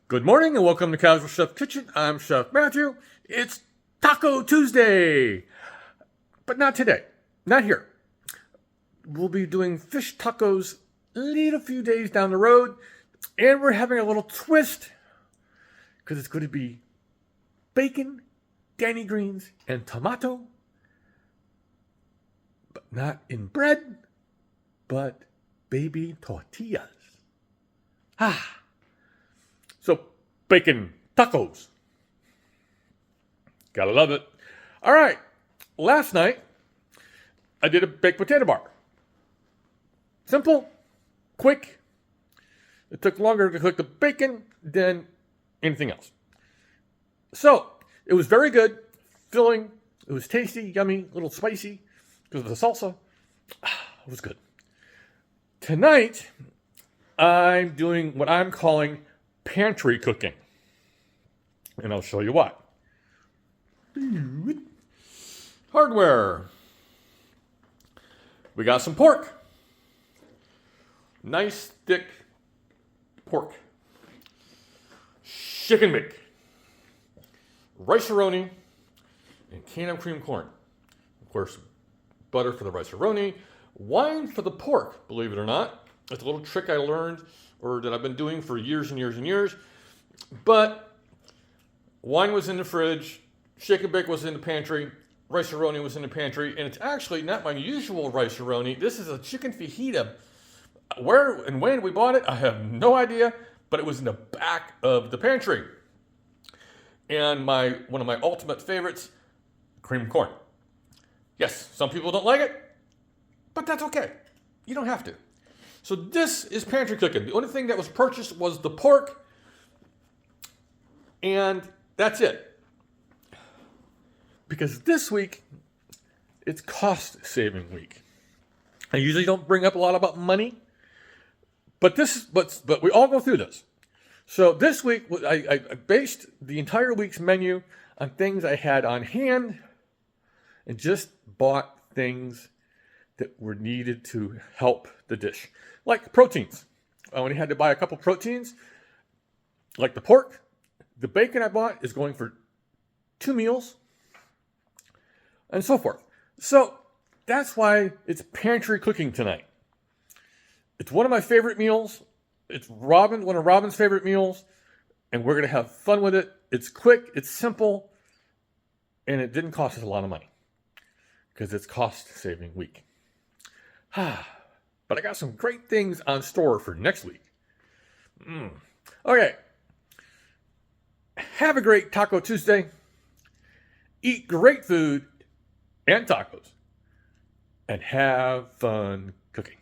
Good morning and welcome to Casual Chef Kitchen. I'm Chef Matthew. It's Taco Tuesday, but not today, not here. We'll be doing fish tacos a few days down the road, and we're having a little twist because it's going to be bacon, Danny greens, and tomato, but not in bread, but baby tortillas. So, bacon tacos. Gotta love it. All right. Last night, I did a baked potato bar. Simple, quick. It took longer to cook the bacon than anything else. So, it was very good, filling. It was tasty, yummy, a little spicy because of the salsa. It was good. Tonight, I'm doing what I'm calling pantry cooking. And I'll show you what. Hardware. We got some pork. Nice thick pork. Chicken bake. Rice-a-roni. And can of cream corn. Of course, butter for the rice-a-roni. Wine for the pork, believe it or not. It's a little trick I learned or that I've been doing for years and years and years. But wine was in the fridge, chicken bake was in the pantry, rice-a-roni was in the pantry, and it's actually not my usual rice-a-roni. This is a chicken fajita. Where and when we bought it, I have no idea, but it was in the back of the pantry. And one of my ultimate favorites, cream corn. Yes, some people don't like it, but that's okay. You don't have to. So this is pantry cooking. The only thing that was purchased was the pork, and that's it. Because this week, it's cost-saving week. I usually don't bring up a lot about money, but we all go through this. So this week, I based the entire week's menu on things I had on hand, and just bought things that were needed to help the dish. Like proteins. I only had to buy a couple proteins. Like the pork. The bacon I bought is going for 2 meals. And so forth. So that's why it's pantry cooking tonight. It's one of my favorite meals. It's one of Robin's favorite meals. And we're going to have fun with it. It's quick. It's simple. And it didn't cost us a lot of money. Because it's cost-saving week. But I got some great things on store for next week. Okay. Have a great Taco Tuesday. Eat great food and tacos. And have fun cooking.